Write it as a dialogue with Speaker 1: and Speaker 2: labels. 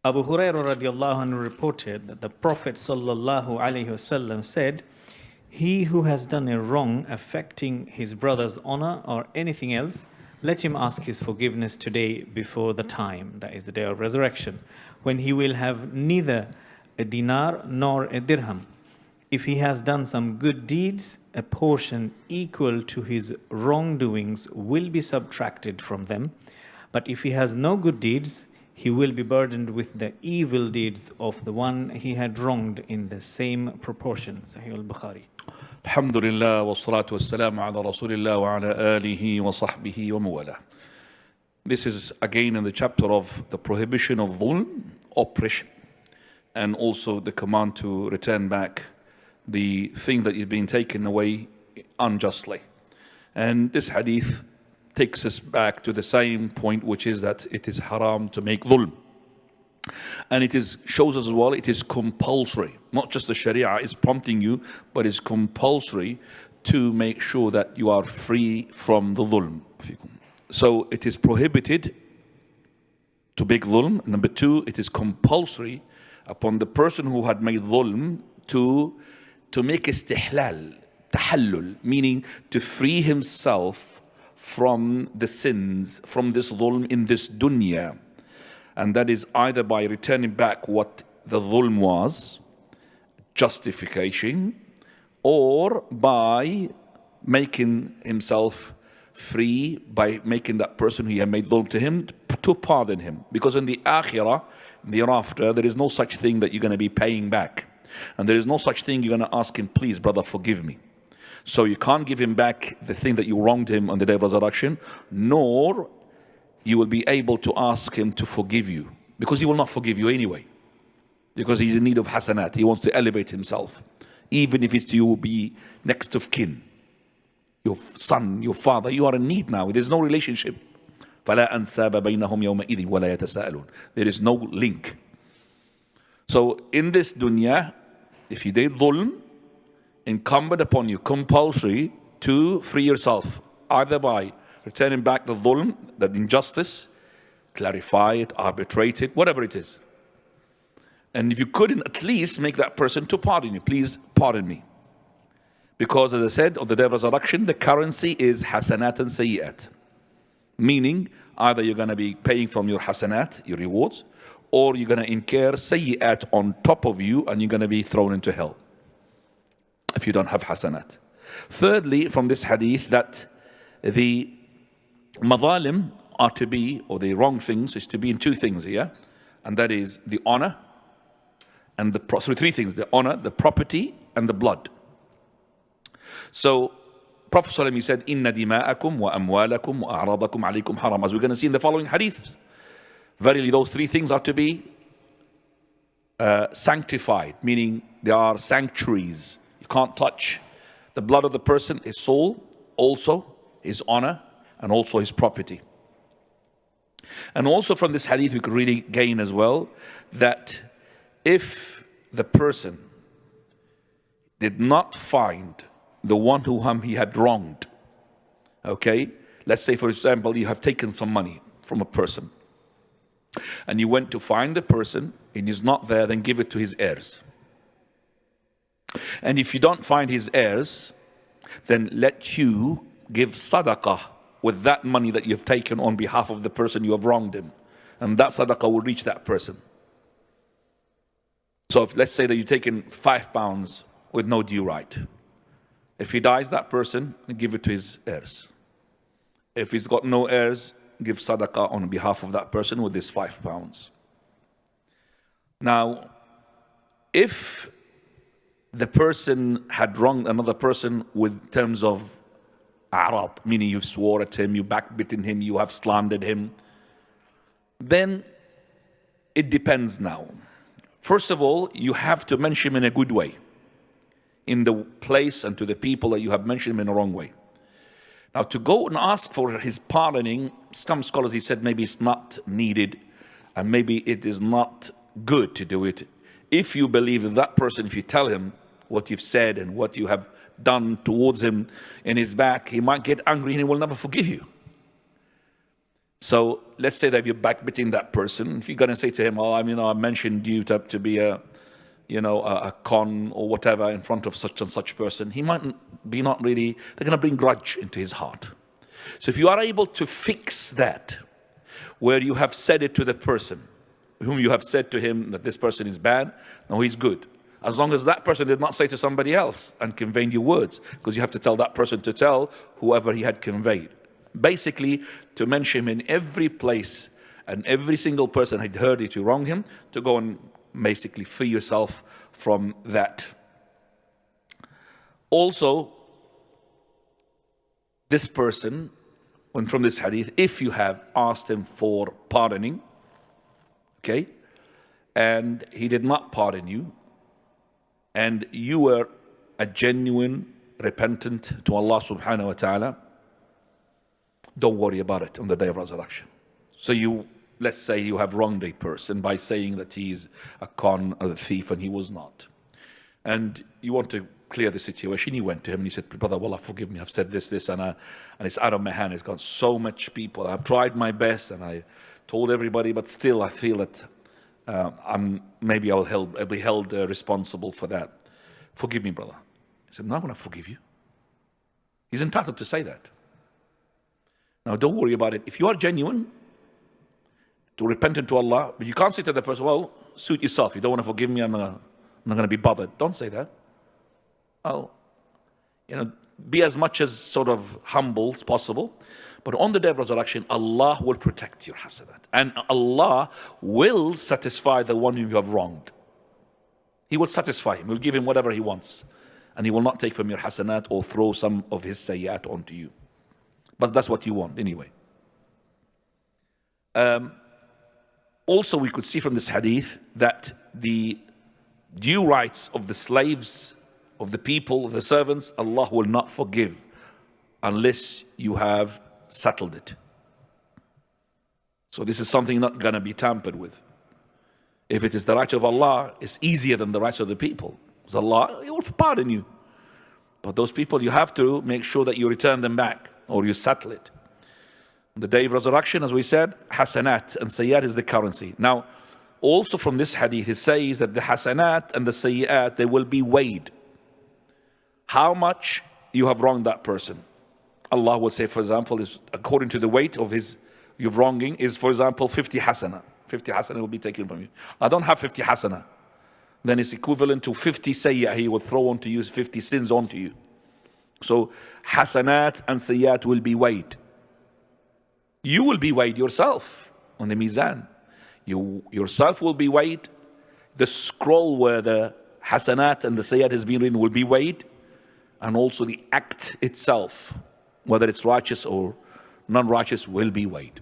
Speaker 1: Abu Hurairah radiallahu anhu reported that the Prophet sallallahu alaihi wasallam said, "He who has done a wrong affecting his brother's honor or anything else, let him ask his forgiveness today before the time," that is the day of resurrection, when he will have neither a dinar nor a dirham. If he has done some good deeds, a portion equal to his wrongdoings will be subtracted from them. But if he has no good deeds, he will be burdened with the evil deeds of the one he had wronged in the same proportion. Sahih al-Bukhari.
Speaker 2: Alhamdulillah wa salatu wa salam ala Rasulillah wa ala alihi wa sahbihi wa mawala. This is again in the chapter of the prohibition of dhulm, oppression, and also the command to return back the thing that is being taken away unjustly. And this hadith takes us back to the same point, which is that it is haram to make dhulm. And it shows us as well, it is compulsory. Not just the Sharia is prompting you, but it's compulsory to make sure that you are free from the dhulm. So it is prohibited to make dhulm. Number two, it is compulsory upon the person who had made dhulm to make istihlal, tahallul, meaning to free himself from the sins, from this dhulm in this dunya. And that is either by returning back what the dhulm was, justification, or by making himself free, by making that person who had made dhulm to him to pardon him. Because in the akhirah, in the hereafter, there is no such thing that you're going to be paying back. And there is no such thing you're going to ask him, please brother, forgive me. So you can't give him back the thing that you wronged him on the day of resurrection, nor you will be able to ask him to forgive you, because he will not forgive you anyway, because he's in need of hasanat. He wants to elevate himself, even if it's to you be next of kin, your son, your father. You are in need now. There's no relationship. فَلَا أَنْسَابَ بَيْنَهُمْ يَوْمَئِذٍ وَلَا يَتَسَاءَلُونَ. There is no link. So in this dunya, if you did dhulm, incumbent upon you, compulsory to free yourself, either by returning back the dhulm, that injustice, clarify it, arbitrate it, whatever it is. And if you couldn't, at least make that person to pardon you. Please pardon me. Because as I said, on the day of resurrection, the currency is hasanat and sayyat. Meaning, either you're going to be paying from your hasanat, your rewards, or you're going to incur sayyat on top of you, and you're going to be thrown into hell if you don't have hasanat. Thirdly, from this hadith, that the madhalim are to be, or the wrong things is to be in two things here, and that is the honor and three things: the honor, the property, and the blood. So Prophet ﷺ, he said, "Inna dima'akum wa amwalakum wa a'radakum alaykum haram." As we're going to see in the following hadiths, verily those three things are to be sanctified, meaning they are sanctuaries. You can't touch the blood of the person, his soul, also his honor, and also his property. And also from this hadith we could really gain as well that if the person did not find the one whom he had wronged, okay, let's say for example you have taken some money from a person and you went to find the person and he's not there, then give it to his heirs. And if you don't find his heirs, then let you give sadaqah with that money that you've taken on behalf of the person you have wronged him. And that sadaqah will reach that person. So if, let's say that you've taken £5 with no due right. If he dies, that person, give it to his heirs. If he's got no heirs, give sadaqah on behalf of that person with this £5. Now, if the person had wronged another person with terms of a'rad, meaning you've swore at him, you backbitten him, you have slandered him, then it depends now. First of all, you have to mention him in a good way, in the place and to the people that you have mentioned him in a wrong way. Now, to go and ask for his pardoning, some scholars, he said maybe it's not needed and maybe it is not good to do it. If you believe that that person, if you tell him what you've said and what you have done towards him in his back, he might get angry and he will never forgive you. So let's say that you're backbiting that person. If you're going to say to him, "Oh, I mentioned you to be a con or whatever in front of such and such person," he might be not really. They're going to bring grudge into his heart. So if you are able to fix that, where you have said it to the person, whom you have said to him that this person is bad, no, he's good. As long as that person did not say to somebody else and conveyed you words, because you have to tell that person to tell whoever he had conveyed. Basically, to mention him in every place and every single person had heard it to wrong him, to go and basically free yourself from that. Also, this person, when from this hadith, if you have asked him for pardoning, okay, and he did not pardon you, and you were a genuine repentant to Allah subhanahu wa ta'ala, don't worry about it on the day of resurrection. So let's say you have wronged a person by saying that he is a con, a thief, and he was not. And you want to clear the situation. You went to him and you said, "Brother, wallah, forgive me. I've said this, and it's out of my hand. It's got so much people. I've tried my best and I told everybody, but still I feel that maybe I'll be held responsible for that. Forgive me, brother." He said, "I'm not going to forgive you." He's entitled to say that. Now, don't worry about it. If you are genuine, to repentant to Allah, but you can't say to the person, "Well, suit yourself. You don't want to forgive me. I'm not going to be bothered." Don't say that. Well, be as much as sort of humble as possible. But on the day of resurrection, Allah will protect your hasanat. And Allah will satisfy the one whom you have wronged. He will satisfy him. He will give him whatever he wants. And he will not take from your hasanat or throw some of his sayyat onto you. But that's what you want anyway. Also, we could see from this hadith that the due rights of the slaves, of the people, of the servants, Allah will not forgive unless you have settled it. So this is something not going to be tampered with. If it is the right of Allah, it's easier than the rights of the people. Because Allah, He will pardon you. But those people, you have to make sure that you return them back or you settle it. On the day of resurrection, as we said, hasanat and sayyat is the currency. Now, also from this hadith, it says that the hasanat and the sayyat, they will be weighed. How much you have wronged that person. Allah will say, for example, is according to the weight of your wronging is, for example, 50 hasana. 50 hasana will be taken from you. I don't have 50 hasana. Then it's equivalent to 50 sayyah. He will throw onto you 50 sins onto you. So hasanat and sayyat will be weighed. You will be weighed yourself on the mizan. You yourself will be weighed. The scroll where the hasanat and the sayyat has been written will be weighed. And also the act itself, whether it's righteous or non-righteous, will be weighed.